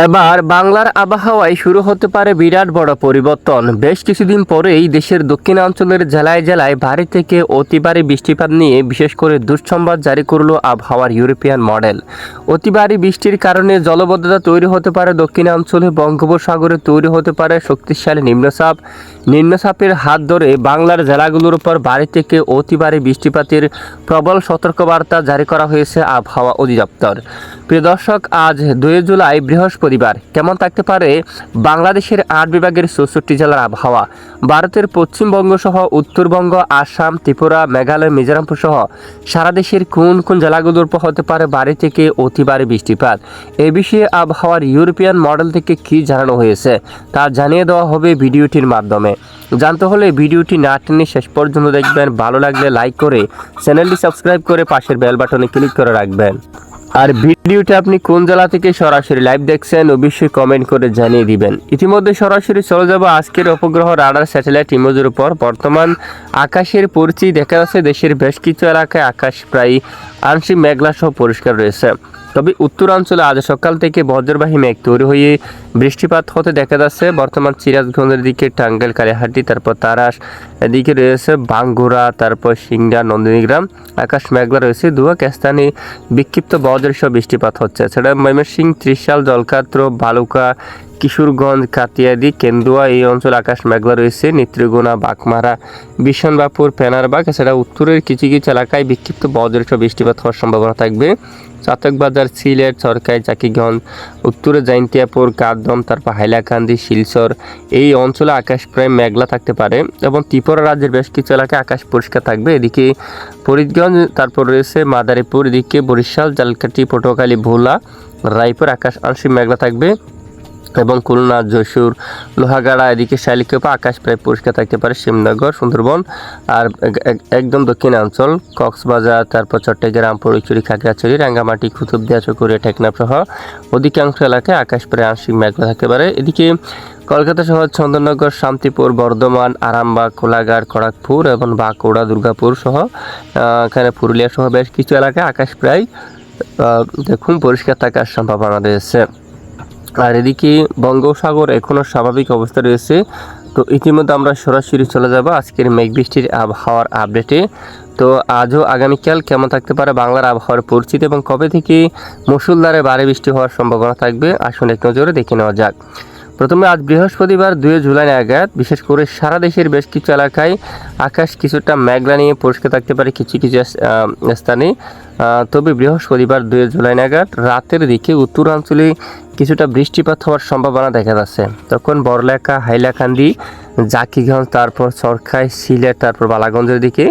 এবার বাংলার আবহাওয়ায় শুরু হতে পারে বিরাট বড় পরিবর্তন। বেশ কিছুদিন পরেই দেশের দক্ষিণাঞ্চলের জেলায় জেলায় ভারী থেকে অতি ভারী বৃষ্টিপাত নিয়ে বিশেষ করে দুঃসংবাদ জারি করলো আবহাওয়ার ইউরোপিয়ান মডেল। অতি ভারী বৃষ্টির কারণে জলবদ্ধতা তৈরি হতে পারে দক্ষিণাঞ্চলে, বঙ্গোপসাগরে তৈরি হতে পারে শক্তিশালী নিম্নচাপ। নিম্নচাপের হাত ধরে বাংলার জেলাগুলোর উপর ভারী থেকে অতি ভারী বৃষ্টিপাতের প্রবল সতর্কবার্তা জারি করা হয়েছে আবহাওয়া অধিদপ্তর। প্রিয় দর্শক, আজ 2 জুলাই বৃহস্পতিবার কেমন থাকতে পারে বাংলাদেশের 8 বিভাগের 64 জেলার আবহাওয়া। ভারতের পশ্চিমবঙ্গ সহ উত্তরবঙ্গ, আসাম, ত্রিপুরা, মেঘালয়, মিজোরামপুর সহ সারা দেশের কোন কোন জেলাগুলোর উপর হতে পারে ভারী থেকে অতি ভারী বৃষ্টিপাত। এ বিষয়ে আবহাওয়ার ইউরোপিয়ান মডেল থেকে কী জানানো হয়েছে তা জানিয়ে দেওয়া হবে ভিডিওটির মাধ্যমে। জানতে হলে ভিডিওটি না টেনে শেষ পর্যন্ত দেখবেন। ভালো লাগলে লাইক করে চ্যানেলটি সাবস্ক্রাইব করে পাশের বেল বাটনে ক্লিক করে রাখবেন। আর ভিডিওটি আপনি কোন জেলা থেকে সরাসরি লাইভ দেখছেন অবশ্যই কমেন্ট করে জানিয়ে দিবেন। ইতিমধ্যে সরাসরি চলে যাব আজকের উপগ্রহ রাডার স্যাটেলাইট ইমেজের উপর। বর্তমান আকাশের পরিস্থিতি দেখা যাচ্ছে দেশের বেশ কিছু এলাকায় আকাশ প্রায় আংশিক মেঘলা সহ পরিষ্কার রয়েছে। তবে উত্তরাঞ্চলে আজ সকাল থেকে বজ্রবাহী মেঘ তৈরি হয়ে বৃষ্টিপাত হতে দেখা যাচ্ছে। বর্তমান সিরাজগঞ্জের দিকে টাঙ্গাইল, কালিহাটি, তারপর তারাস, এদিকে রয়েছে বাঙ্গুরা, তারপর সিংড়া, নন্দিনীগ্রাম আকাশ মেঘলা রয়েছে। দুয়াক স্থানে বিক্ষিপ্ত বজ্র সহ বৃষ্টিপাত হচ্ছে। এছাড়া ময়মনসিংহ, ত্রিশাল, জলকাত্র, বালুকা, কিশোরগঞ্জ, কাতিয়াদি, কেন্দুয়া এই অঞ্চল আকাশ মেঘলা রয়েছে। নেত্রীগুনা, বাঘমারা, বিশনবাপুর, পেনারবাগ এছাড়া উত্তরের কিছু কিছু এলাকায় বিক্ষিপ্ত বজ্র সহ বৃষ্টিপাত হওয়ার সম্ভাবনা থাকবে। চাতকবাজার, সিলেট, সরকাই, চাকিগঞ্জ, উত্তরে জাইন্তিয়াপুর, কাকদম, তারপর হাইলাকান্দি, শিলচর এই অঞ্চলে আকাশ প্রায় মেঘলা থাকতে পারে এবং ত্রিপুরা রাজ্যের বেশ কিছু এলাকায় আকাশ পরিষ্কার থাকবে। এদিকে ফরিদগঞ্জ, তারপর রয়েছে মাদারীপুর, এদিকে বরিশাল, জালকাঠি, পটুয়াখালী, ভোলা, রায়পুর আকাশ আংশিক মেঘলা থাকবে এবং খুলনা, যশোর, লোহাগাড়া, এদিকে শালিকাপা আকাশ প্রায় পরিষ্কার থাকতে পারে। শ্যামনগর, সুন্দরবন আর একদম দক্ষিণাঞ্চল কক্সবাজার, তারপর চট্টগ্রাম, ফটিকছড়ি, খাগড়াছড়ি, রাঙ্গামাটি, কুতুবদিয়া, চকরিয়া, টেকনাফ সহ অধিকাংশ এলাকায় আকাশ প্রায় আংশিক মেঘলা থাকতে পারে। এদিকে কলকাতা শহর, চন্দননগর, শান্তিপুর, বর্ধমান, আরামবাগ, কোলাঘাট, খড়গপুর এবং বাঁকুড়া, দুর্গাপুর সহ এখানে পুরুলিয়া সহ বেশ কিছু এলাকায় আকাশ প্রায় দেখুন পরিষ্কার থাকার সম্ভাবনা রয়েছে। আর এদিকে বঙ্গোপসাগর এখনও স্বাভাবিক অবস্থা রয়েছে। তো ইতিমধ্যে আমরা সরাসরি চলে যাব আজকের মেঘ বৃষ্টির আবহাওয়ার আপডেটে। তো আজও আগামীকাল কেমন থাকতে পারে বাংলার আবহাওয়ার পরিস্থিতি এবং কবে থেকে মুষলধারে ভারী বৃষ্টি হওয়ার সম্ভাবনা থাকবে আসুন এক নজরে দেখে নেওয়া যাক। প্রথমে আজ বৃহস্পতিবার 2 জুলাই নাগাদ বিশেষ করে সারা দেশের বেশ কিছু এলাকায় আকাশ কিছুটা মেঘলা নিয়ে পরিষ্কার থাকতে পারে কিছু কিছু স্থানে। তবে বৃহস্পতিবার 2 জুলাই নাগাদ রাতের দিকে উত্তরাঞ্চলে কিছুটা বৃষ্টিপাত হওয়ার সম্ভাবনা দেখা যাচ্ছে। তখন বড়লেখা, হাইলাকান্দি, জাকিগঞ্জ, তারপর সরকাই, সিলেট, তারপর বালাগঞ্জের দিকে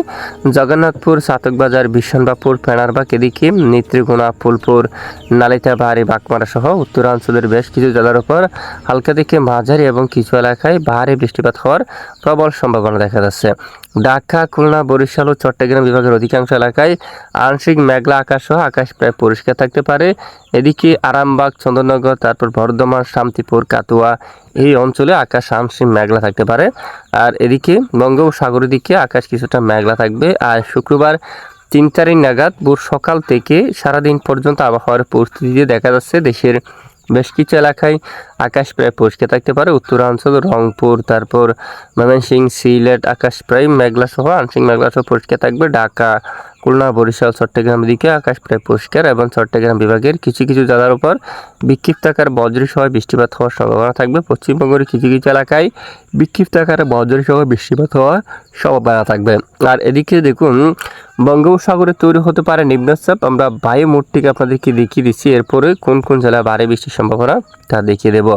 জগন্নাথপুর, চাতকবাজার, বিশনবাপুর, পেনারবাগ, এদিকে নেত্রীগুনা, ফুলপুর, নালিতাবাড়ি, বাঘমারা সহ উত্তরাঞ্চলের বেশ কিছু জেলার উপর হালকা থেকে মাঝারি এবং কিছু এলাকায় ভারী বৃষ্টিপাত হওয়ার প্রবল সম্ভাবনা দেখা যাচ্ছে। ঢাকা, খুলনা, বরিশাল ও চট্টগ্রাম বিভাগের অধিকাংশ এলাকায় আংশিক মেঘলা আকাশ সহ আকাশ প্রায় পরিষ্কার থাকতে পারে। এদিকে আরামবাগ, চন্দননগর, তারপর বর্ধমান, শান্তিপুর, কাতুয়া এই অঞ্চলে আকাশ আংশিক মেঘলা থাকতে পারে। আর এদিকে বঙ্গোপসাগরের দিকে আকাশ কিছুটা মেঘলা থাকবে। আর শুক্রবার 3 তারিখ নাগাদ ভোর সকাল থেকে সারাদিন পর্যন্ত আবহাওয়ার পরিস্থিতি দেখা যাচ্ছে দেশের বেশ কিছু এলাকায় আকাশ প্রায় পরিষ্কার থাকতে পারে। উত্তরাঞ্চল, রংপুর, তারপর ময়মনসিংহ, সিলেট আকাশ প্রায় মেঘলা সহ আংশিক মেঘলা সহ পরিষ্কার থাকবে। ঢাকা, খুলনা, বরিশাল, চট্টগ্রামের দিকে আকাশ প্রায় পরিষ্কার এবং চট্টগ্রাম বিভাগের কিছু কিছু জেলার উপর বিক্ষিপ্ত আকারে বজ্র সহ বৃষ্টিপাত হওয়ার সম্ভাবনা থাকবে। পশ্চিমবঙ্গের কিছু কিছু এলাকায় বিক্ষিপ্ত আকারে বজ্র সহ বৃষ্টিপাত হওয়ার সম্ভাবনা থাকবে। আর এদিকে দেখুন বঙ্গোপসাগরে তৈরি হতে পারে নিম্নচাপ। আমরা বায়ু মোডটিকে আপনাদেরকে দেখিয়ে দিচ্ছি, এরপরে কোন কোন জেলায় ভারী বৃষ্টির সম্ভাবনা তা দেখিয়ে দেব।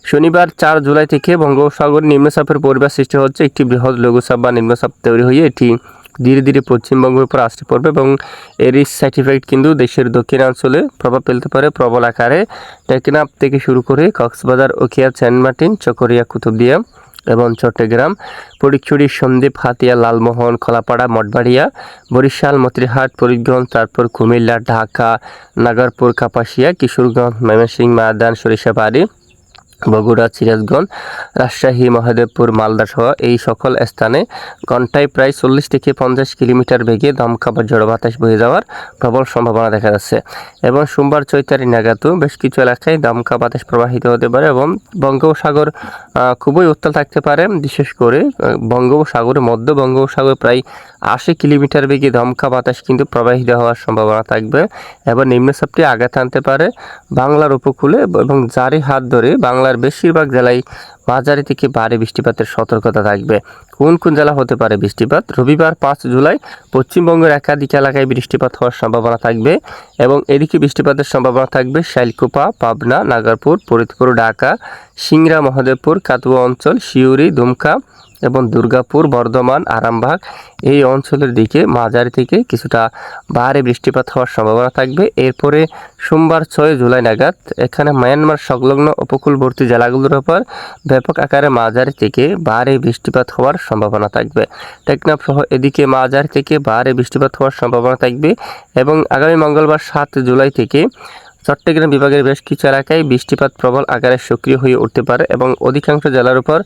শনিবার 4 জুলাই থেকে বঙ্গোপসাগরে নিম্নচাপের পরিবেশ সৃষ্টি হচ্ছে। একটি বৃহৎ লঘুচাপ বা নিম্নচাপ তৈরি হয়ে এটি ধীরে ধীরে পশ্চিমবঙ্গের উপর আসতে পড়বে এবং এরই সাইড ইফেক্ট কিন্তু দেশের দক্ষিণাঞ্চলে প্রভাব ফেলতে পারে প্রবল আকারে। টেকনাফ থেকে শুরু করে কক্সবাজার, উখিয়া, সেন্ট মার্টিন, চকরিয়া, কুতুবদিয়া এবং চট্টগ্রাম, ফটিকছড়ি, সন্দ্বীপ, হাতিয়া, লালমোহন, খোলাপাড়া, মঠবাড়িয়া, বরিশাল, মতিরহাট, ফরিদগঞ্জ, তারপর কুমিল্লা, ঢাকা, নাগরপুর, কাপাসিয়া, কিশোরগঞ্জ, ময়মনসিংহ, মাদান, সরিষাবাড়ি, বগুড়া, সিরাজগঞ্জ, রাজশাহী, মহাদেবপুর, মালদা সহ এই সকল স্থানে ঘন্টায় প্রায় 40 থেকে 50 কিলোমিটার বেগে দমকা বা ঝড়ো বাতাস বয়ে যাওয়ার প্রবল সম্ভাবনা দেখা যাচ্ছে। এবং সোমবার 6 তারিখ নাগাদও বেশ কিছু এলাকায় দমকা বাতাস প্রবাহিত হতে পারে এবং বঙ্গোপসাগর খুবই উত্তাল থাকতে পারে। বিশেষ করে বঙ্গোপসাগরে, মধ্য বঙ্গোপসাগরে প্রায় 80 কিলোমিটার বেগে দমকা বাতাস কিন্তু প্রবাহিত হওয়ার সম্ভাবনা থাকবে এবং নিম্নচাপটি আঘাত আনতে পারে বাংলার উপকূলে এবং জারি হাত ধরে বাংলার বেশিরভাগ জেলায় মাঝারি থেকে ভারী বৃষ্টিপাতের সতর্কতা থাকবে। কোন কোন জেলা হতে পারে বৃষ্টিপাত? রবিবার 5 জুলাই পশ্চিমবঙ্গের একাধিক এলাকায় বৃষ্টিপাত হওয়ার সম্ভাবনা থাকবে এবং এদিকে বৃষ্টিপাতের সম্ভাবনা থাকবে শাইলকুপা, পাবনা, নাগরপুর, ফরিদপুর, ঢাকা, সিংড়া, মহাদেবপুর, কাতুয়া অঞ্চল, সিউড়ি, দুমকা এবং দুর্গাপুর, বর্ধমান, আরামবাগ এই অঞ্চলের দিকে মাঝারি থেকে কিছুটা ভারী বৃষ্টিপাত হওয়ার সম্ভাবনা থাকবে। এরপরে সোমবার 6 জুলাই নাগাদ এখানে মায়ানমার সংলগ্ন উপকূলবর্তী জেলাগুলোর উপর ব্যাপক আকারে মাঝারি থেকে ভারী বৃষ্টিপাত হওয়ার সম্ভাবনা থাকবে। টেকনাফ সহ এদিকে মাঝারি থেকে ভারী বৃষ্টিপাত হওয়ার সম্ভাবনা থাকবে এবং আগামী মঙ্গলবার 7 জুলাই থেকে চট্টগ্রাম বিভাগের বেশ কিছু এলাকায় বৃষ্টিপাত প্রবল আকারে সক্রিয় হয়ে উঠতে পারে এবং অধিকাংশ জেলার উপর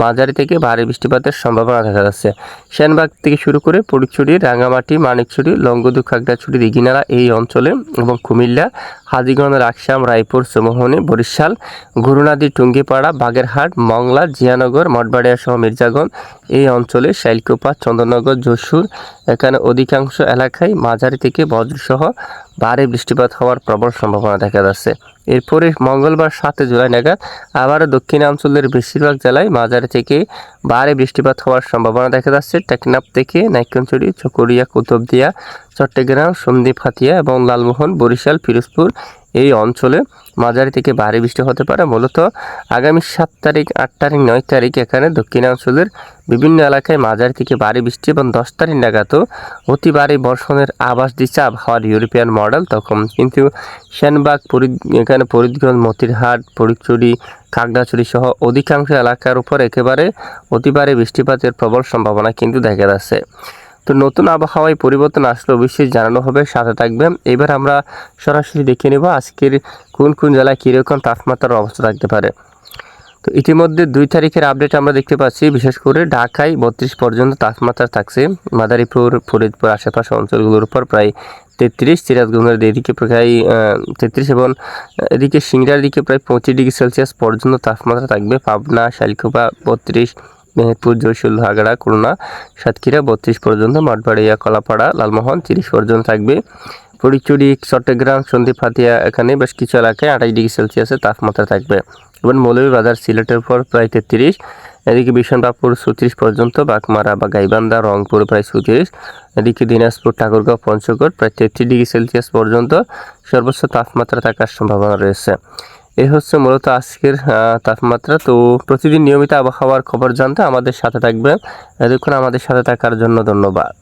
মাঝারি থেকে ভারী বৃষ্টিপাতের সম্ভাবনা দেখা যাচ্ছে। সেনবাগ থেকে শুরু করে ফটিকছড়ি, রাঙ্গামাটি, মানিকছড়ি, লংগদু, খাগড়াছড়ি, দীঘিনালা এই অঞ্চলে এবং কুমিল্লা, হাজীগঞ্জ, রাকসাম, রায়পুর, চৌমুহনী, বরিশাল, গুরুনাদি, টুঙ্গিপাড়া, বাগেরহাট, মংলা, জিয়ানগর, মঠবাড়িয়া সহ মির্জাগঞ্জ এই অঞ্চলে শাইলকুপা, চন্দননগর, যশোর এখানে অধিকাংশ এলাকায় মাঝারি থেকে বজ্রসহ ভারী বৃষ্টিপাত হওয়ার প্রবল সম্ভাবনা দেখা যাচ্ছে। এরপরে মঙ্গলবার 7 জুলাই নাগাদ আবারও দক্ষিণাঞ্চলের বেশিরভাগ জেলায় মাঝারি থেকে ভারী বৃষ্টিপাত হওয়ার সম্ভাবনা দেখা যাচ্ছে। টেকনাফ থেকে নাইক্ষ্যংছড়ি, চকরিয়া, কুতুবদিয়া, চট্টগ্রাম, সন্দ্বীপ, হাতিয়া এবং লালমোহন, বরিশাল, পিরোজপুর এই অঞ্চলে মাঝারি থেকে ভারী বৃষ্টি হতে পারে। মূলত আগামী 7 তারিখ, 8 তারিখ, 9 তারিখ এখানে দক্ষিণাঞ্চলের বিভিন্ন এলাকায় মাঝারি থেকে ভারী বৃষ্টি এবং 10 তারিখ নাগাদও অতি ভারী বর্ষণের আভাস দিচ্ছে আবহাওয়ার ইউরোপিয়ান মডেল। তখন কিন্তু সেনবাগ, এখানে ফরিদগঞ্জ, মতিরহাট, ফটিকছড়ি, খাগড়াছড়ি সহ অধিকাংশ এলাকার উপর একেবারে অতি ভারী বৃষ্টিপাতের প্রবল সম্ভাবনা কিন্তু দেখা যাচ্ছে। তো নতুন আবহাওয়ায় পরিবর্তন আসলে অবশ্যই জানানো হবে, সাথে থাকবে। এবার আমরা সরাসরি দেখে নেব আজকের কোন কোন জেলায় কীরকম তাপমাত্রার অবস্থা থাকতে পারে। তো ইতিমধ্যে 2 তারিখের আপডেট আমরা দেখতে পাচ্ছি। বিশেষ করে ঢাকায় 32 পর্যন্ত তাপমাত্রা থাকছে। মাদারীপুর, ফরিদপুর আশেপাশে অঞ্চলগুলোর উপর প্রায় 33, সিরাজগঞ্জের দিকে প্রায় 33 এবং এদিকে সিংড়ার দিকে প্রায় 25 ডিগ্রি সেলসিয়াস পর্যন্ত তাপমাত্রা থাকবে। পাবনা, শাইলকুপা 32, মেহেরপুর, যশোর, ঝাগড়া, খুলনা, সাতক্ষীরা 32 পর্যন্ত, মঠবাড়িয়া, কলাপাড়া, লালমোহন 30 পর্যন্ত থাকবে। ফটিকছড়ি, চট্টগ্রাম, সন্দ্বীপ, হাতিয়া এখানে বেশ কিছু এলাকায় 28 ডিগ্রি সেলসিয়াসের তাপমাত্রা থাকবে। এবং মৌলভীবাজার, সিলেটের উপর প্রায় 33, এদিকে বিশনবাপুর 34 পর্যন্ত, বাগমারা বা গাইবান্ধা, রংপুর প্রায় 34, এদিকে দিনাজপুর, ঠাকুরগাঁও, পঞ্চগড় প্রায় 33 ডিগ্রি সেলসিয়াস পর্যন্ত সর্বোচ্চ তাপমাত্রা থাকার সম্ভাবনা রয়েছে। এই হচ্ছে মূলত আজকের তাপমাত্রা। তো প্রতিদিন নিয়মিত আবহাওয়ার খবর জানতে আমাদের সাথে থাকবেন। এতক্ষণ আমাদের সাথে থাকার জন্য ধন্যবাদ।